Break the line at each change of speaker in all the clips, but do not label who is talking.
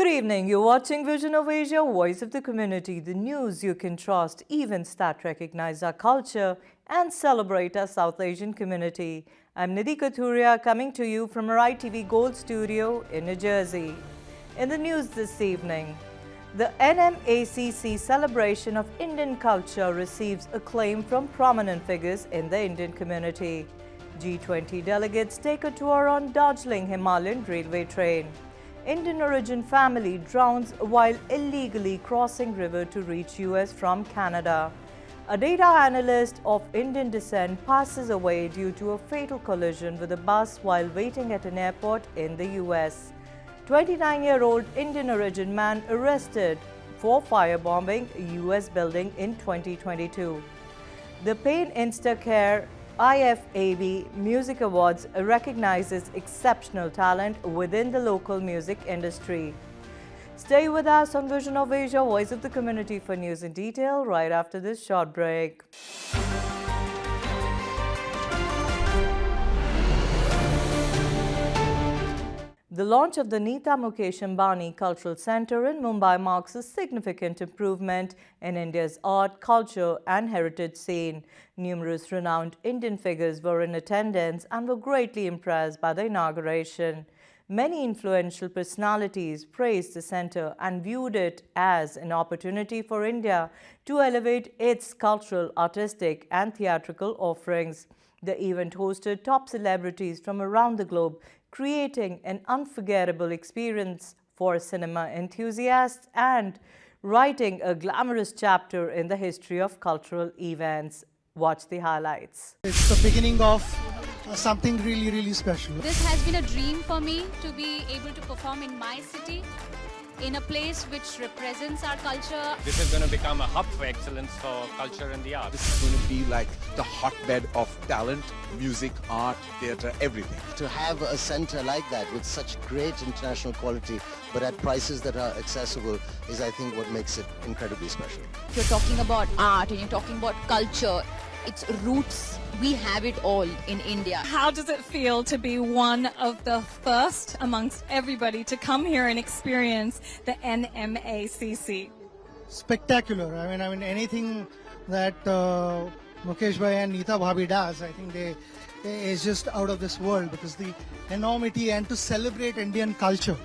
Good evening. You're watching Vision of Asia, Voice of the Community, the news you can trust, events that recognize our culture and celebrate our South Asian community. I'm Nidhi Kathuria coming to you from our ITV Gold Studio in New Jersey. In the news this evening, the NMACC celebration of Indian culture receives acclaim from prominent figures in the Indian community. G20 delegates take a tour on Darjeeling Himalayan Railway train. Indian origin family drowns while illegally crossing river to reach US from Canada. A data analyst of Indian descent passes away due to a fatal collision with a bus while waiting at an airport in the US. 29-year-old Indian origin man arrested for firebombing a US building in 2022. The Pain Instacare IFAB Music Awards recognizes exceptional talent within the local music industry. Stay with us on Vision of Asia, Voice of the Community for news in detail right after this short break. The launch of the Nita Mukesh Ambani Cultural Centre in Mumbai marks a significant improvement in India's art, culture and heritage scene. Numerous renowned Indian figures were in attendance and were greatly impressed by the inauguration. Many influential personalities praised the centre and viewed it as an opportunity for India to elevate its cultural, artistic and theatrical offerings. The event hosted top celebrities from around the globe, creating an unforgettable experience for cinema enthusiasts and writing a glamorous chapter in the history of cultural events. Watch the highlights.
It's the beginning of something really special.
This has been a dream for me to be able to perform in my city, in a place which represents our culture.
This is going to become a hub for excellence for culture and the arts.
This is going to be like the hotbed of talent, music, art, theatre, everything.
To have a centre like that with such great international quality but at prices that are accessible is, I think, what makes it incredibly special.
If you're talking about art and you're talking about culture, its roots, we have it all in India.
How does it feel to be one of the first amongst everybody to come here and experience the NMACC?
Spectacular. I mean anything that Mukesh Bhai and Nita Bhabhi does, I think they is just out of this world, because the enormity and to celebrate Indian culture,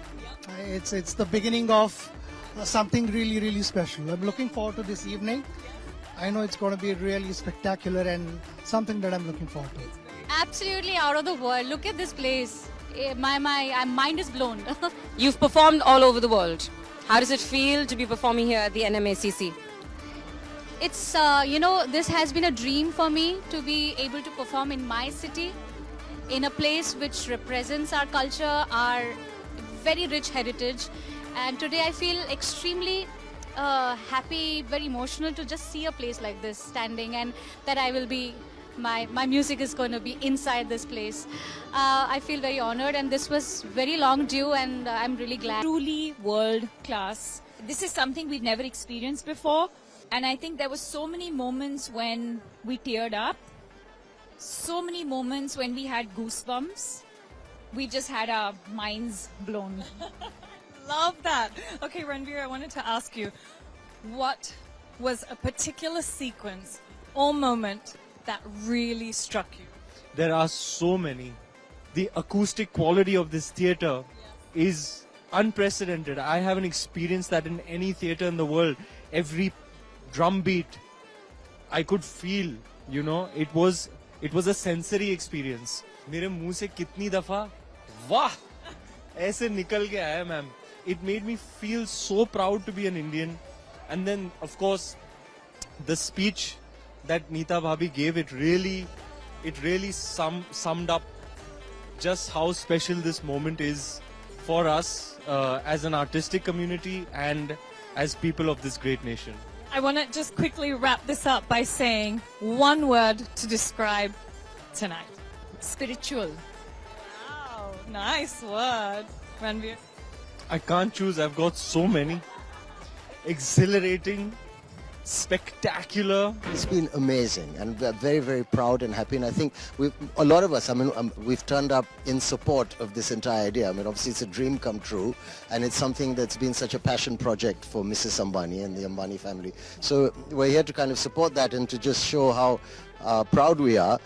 it's the beginning of something really special. I'm looking forward to this evening. I know it's going to be really spectacular and something that I'm looking forward to.
Absolutely out of the world. Look at this place. My mind is blown.
You've performed all over the world. How does it feel to be performing here at the NMACC?
It's, this has been a dream for me to be able to perform in my city, in a place which represents our culture, our very rich heritage. And today I feel extremely happy, very emotional to just see a place like this standing, and that I will be, my music is going to be inside this place. I feel very honored, and this was very long due, and I'm really glad.
Truly world class. This is something we've never experienced before, and I think there were so many moments when we teared up, so many moments when we had goosebumps. We just had our minds blown.
Love that. Okay, Ranveer, I wanted to ask you, what was a particular sequence or moment that really struck you?
There are so many. The acoustic quality of this theatre is unprecedented. I haven't experienced that in any theatre in the world. Every drum beat I could feel, it was a sensory experience. मेरे मुंह से कितनी दफा वाह ऐसे निकल के आया ma'am. It made me feel so proud to be an Indian. And then, of course, the speech that Nita Bhabhi gave, it really summed up just how special this moment is for us as an artistic community and as people of this great nation.
I want to just quickly wrap this up by saying one word to describe tonight.
Spiritual.
Wow, nice word. Ranveer?
I can't choose, I've got so many. Exhilarating, spectacular.
It's been amazing, and we're very, very proud and happy. And I think a lot of us, we've turned up in support of this entire idea. I mean, obviously, it's a dream come true, and it's something that's been such a passion project for Mrs. Ambani and the Ambani family. So we're here to kind of support that and to just show how proud we are.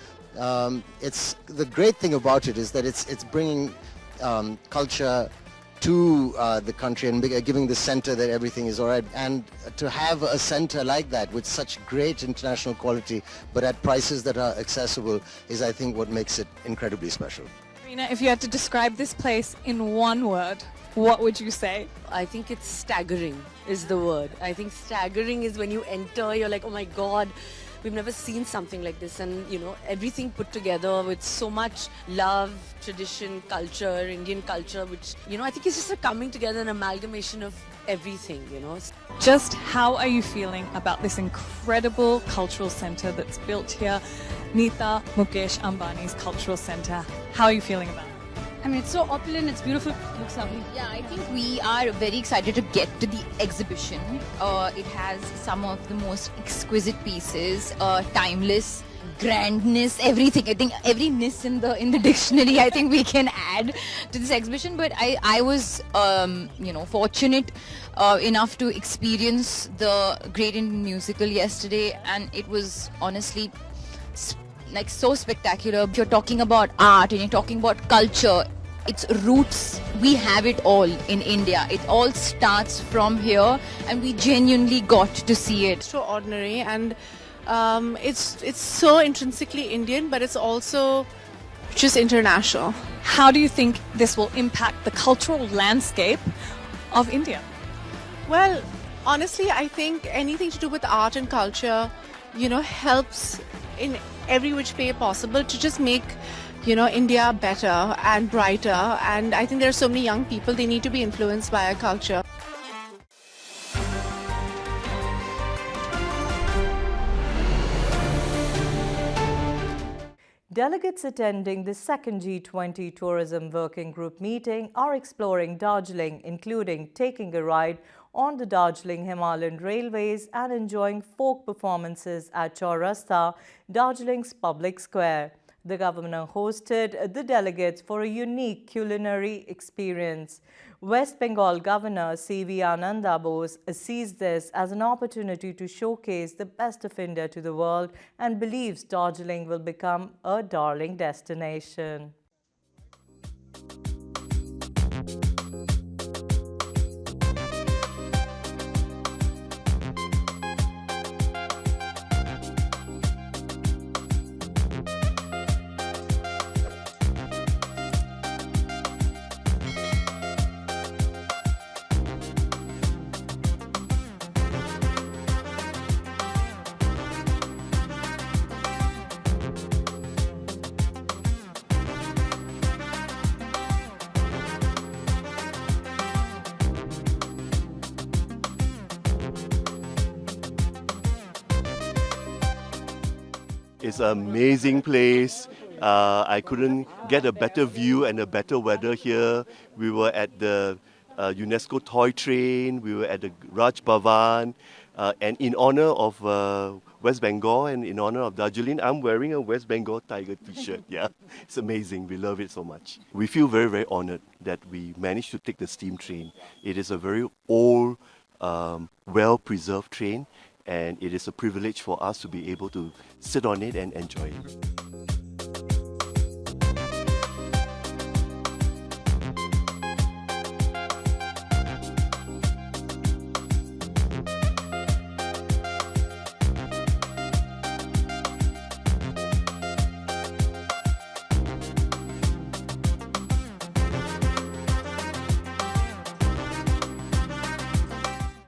It's the great thing about it is that it's bringing culture to the country and giving the center that everything is all right. And to have a center like that with such great international quality, but at prices that are accessible, is I think what makes it incredibly special.
Rina, if you had to describe this place in one word, what would you say?
I think it's staggering is the word. I think staggering is when you enter, you're like, oh my God, we've never seen something like this. And, you know, everything put together with so much love, tradition, culture, Indian culture, which, you know, I think it's just a coming together, an amalgamation of everything, you know.
Just how are you feeling about this incredible cultural center that's built here, Nita Mukesh Ambani's cultural center? How are you feeling about it?
I mean, it's so opulent, it's beautiful, it looks lovely.
Yeah, I think we are very excited to get to the exhibition. It has some of the most exquisite pieces, timeless, grandness, everything. I think every ness in the dictionary, I think we can add to this exhibition. But I was, fortunate enough to experience the Great Indian Musical yesterday, and it was honestly like so spectacular. You're talking about art and you're talking about culture. Its roots, we have it all in India. It all starts from here, and we genuinely got to see it.
Extraordinary, and it's so intrinsically Indian, but it's also just international.
How do you think this will impact the cultural landscape of India?
Well, honestly, I think anything to do with art and culture, you know, helps in every which way possible to just make, you know, India better and brighter. And I think there are so many young people, they need to be influenced by our culture.
Delegates attending the second G20 Tourism Working Group meeting are exploring Darjeeling, including taking a ride on the Darjeeling Himalayan Railways and enjoying folk performances at Chaurasta, Darjeeling's public square. The governor hosted the delegates for a unique culinary experience. West Bengal Governor C.V. Ananda Bose sees this as an opportunity to showcase the best of India to the world and believes Darjeeling will become a darling destination.
It's an amazing place. I couldn't get a better view and a better weather here. We were at the UNESCO toy train, we were at the Raj Bhavan, and in honor of West Bengal and in honor of Darjeeling, I'm wearing a West Bengal tiger t-shirt. Yeah, it's amazing. We love it so much. We feel very, very honored that we managed to take the steam train. It is a very old, well-preserved train, and it is a privilege for us to be able to sit on it and enjoy it.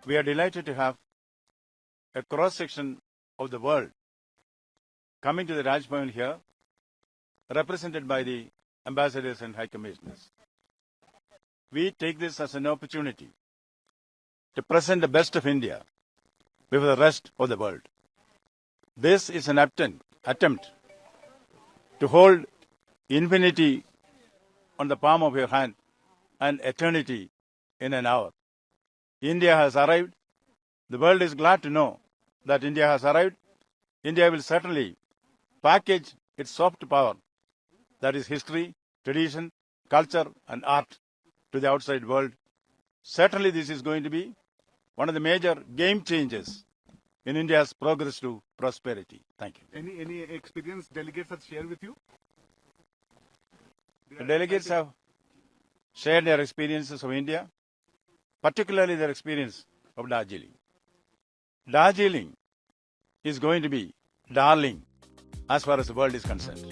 We are delighted to have a cross-section of the world coming to the Raj Bhavan here, represented by the ambassadors and high commissioners. We take this as an opportunity to present the best of India before the rest of the world. This is an attempt to hold infinity on the palm of your hand and eternity in an hour. India has arrived. The world is glad to know that India has arrived, India will certainly package its soft power, that is history, tradition, culture and art, to the outside world. Certainly this is going to be one of the major game changers in India's progress to prosperity. Thank you.
Any experienced delegates that share with you?
The delegates have shared their experiences of India, particularly their experience of Darjeeling. Darjeeling is going to be darling as far as the world is concerned.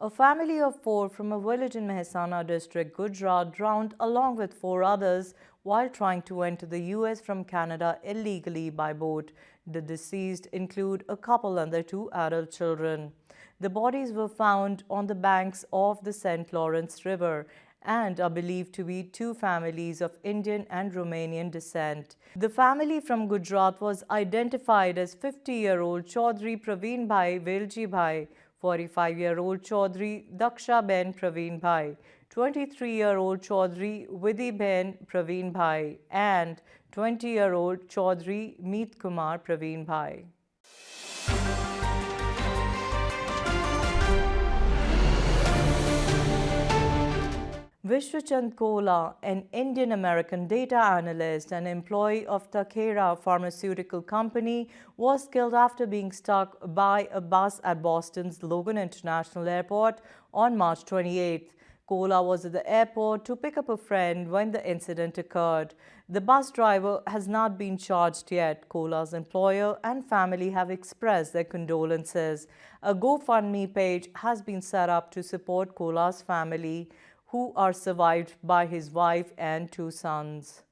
A family of 4 from a village in Mehsana district, Gujarat, drowned along with 4 others while trying to enter the US from Canada illegally by boat. The deceased include a couple and their 2 adult children. The bodies were found on the banks of the St. Lawrence River and are believed to be 2 families of Indian and Romanian descent. The family from Gujarat was identified as 50-year-old Chaudhry Praveen Bhai Velji Bhai, 45-year-old Chaudhry Daksha Ben Praveen Bhai, 23-year-old Chaudhry Vidhi Ben Praveen Bhai, and 20-year-old Chaudhry Meet Kumar Praveen Bhai. Vishwachand Kohla, an Indian-American data analyst and employee of Takeda Pharmaceutical Company, was killed after being struck by a bus at Boston's Logan International Airport on March 28th. Kohla was at the airport to pick up a friend when the incident occurred. The bus driver has not been charged yet. Kohla's employer and family have expressed their condolences. A GoFundMe page has been set up to support Kohla's family, who are survived by his wife and 2 sons.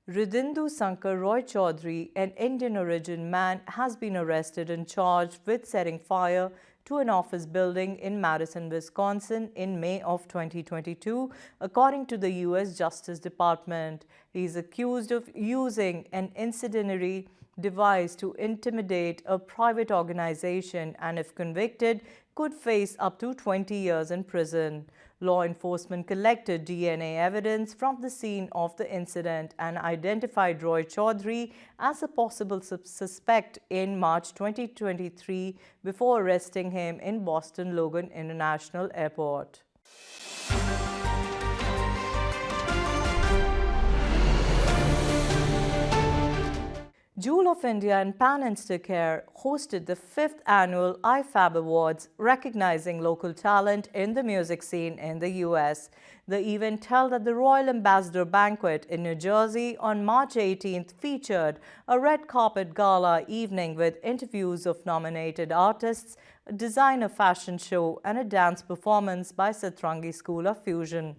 Ridindu Sankar Roy Chaudhary, an Indian-origin man, has been arrested and charged with setting fire to an office building in Madison, Wisconsin in May of 2022, according to the U.S. Justice Department. He is accused of using an incendiary device to intimidate a private organization and, if convicted, could face up to 20 years in prison. Law enforcement collected DNA evidence from the scene of the incident and identified Roy Chaudhary as a possible suspect in March 2023 before arresting him in Boston Logan International Airport. Jewel of India and Pan Instacare hosted the 5th annual IFAB Awards, recognizing local talent in the music scene in the US. The event held at the Royal Ambassador Banquet in New Jersey on March 18th featured a red carpet gala evening with interviews of nominated artists, a designer fashion show, and a dance performance by Satrangi School of Fusion.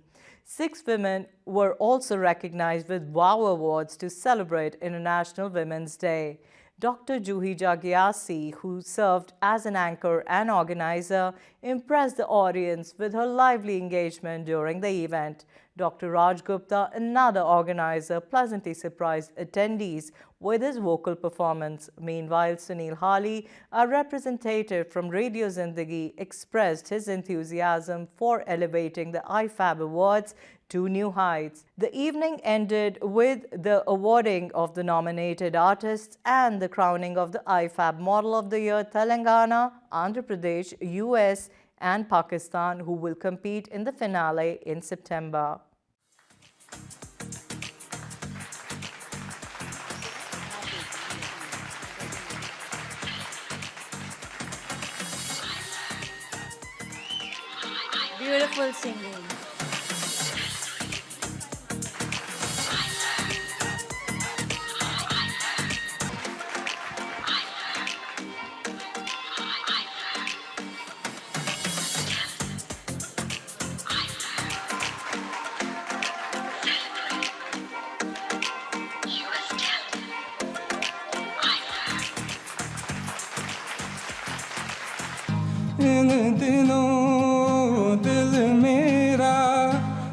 6 women were also recognized with WOW Awards to celebrate International Women's Day. Dr. Juhi Jagiasi, who served as an anchor and organizer, impressed the audience with her lively engagement during the event. Dr. Raj Gupta, another organizer, pleasantly surprised attendees with his vocal performance. Meanwhile, Sunil Hali, a representative from Radio Zindagi, expressed his enthusiasm for elevating the IFAB Awards to new heights. The evening ended with the awarding of the nominated artists and the crowning of the IFAB Model of the Year Telangana, Andhra Pradesh, US, and Pakistan, who will compete in the finale in September.
Beautiful singing.
इन दिनों दिल मेरा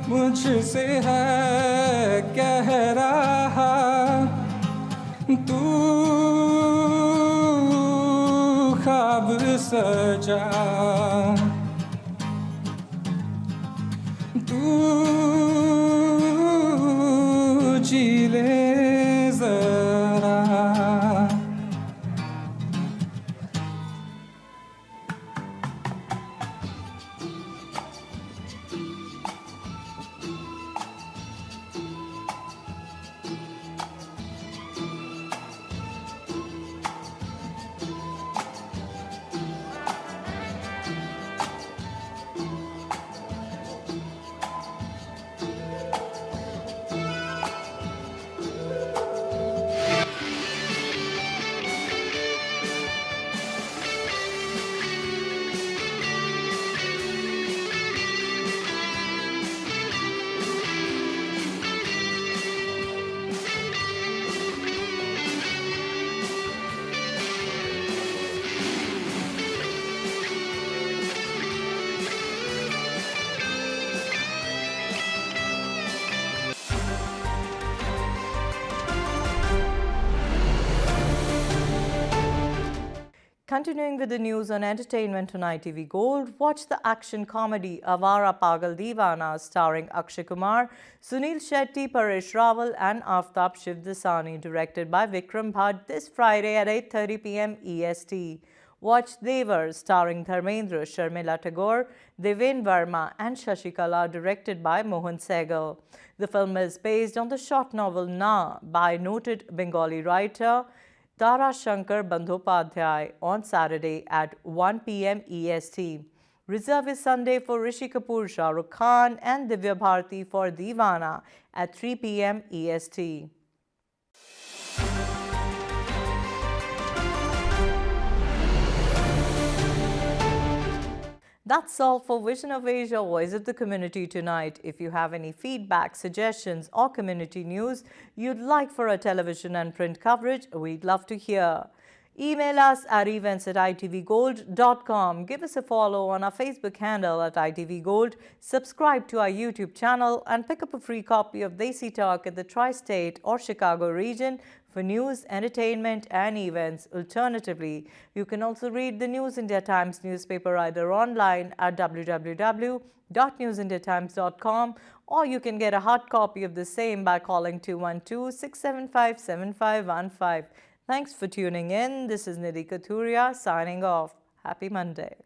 मुझसे है कह रहा तू ख्वाब सजा तू जी ले जरा
Continuing with the news on entertainment on ITV Gold, watch the action comedy Avara Pagal Deewana starring Akshay Kumar, Sunil Shetty, Paresh Rawal and Aftab Shivdasani, directed by Vikram Bhatt this Friday at 8:30 p.m. EST. Watch Devar starring Dharmendra, Sharmila Tagore, Devin Verma and Shashikala, directed by Mohan Sehgal. The film is based on the short novel Na by noted Bengali writer Tara Shankar Bandhopadhyay on Saturday at 1 p.m. EST. Reserve is Sunday for Rishi Kapoor, Shah Rukh Khan and Divya Bharti for Deewana at 3 p.m. EST. That's all for Vision of Asia, Voice of the Community tonight. If you have any feedback, suggestions or community news you'd like for our television and print coverage, we'd love to hear. Email us at events@itvgold.com. Give us a follow on our Facebook handle at ITVGold. Subscribe to our YouTube channel and pick up a free copy of Desi Talk at the Tri-State or Chicago region for news, entertainment and events. Alternatively, you can also read the News India Times newspaper either online at www.newsindiatimes.com or you can get a hard copy of the same by calling 212-675-7515. Thanks for tuning in. This is Nidhi Kathuria signing off. Happy Monday.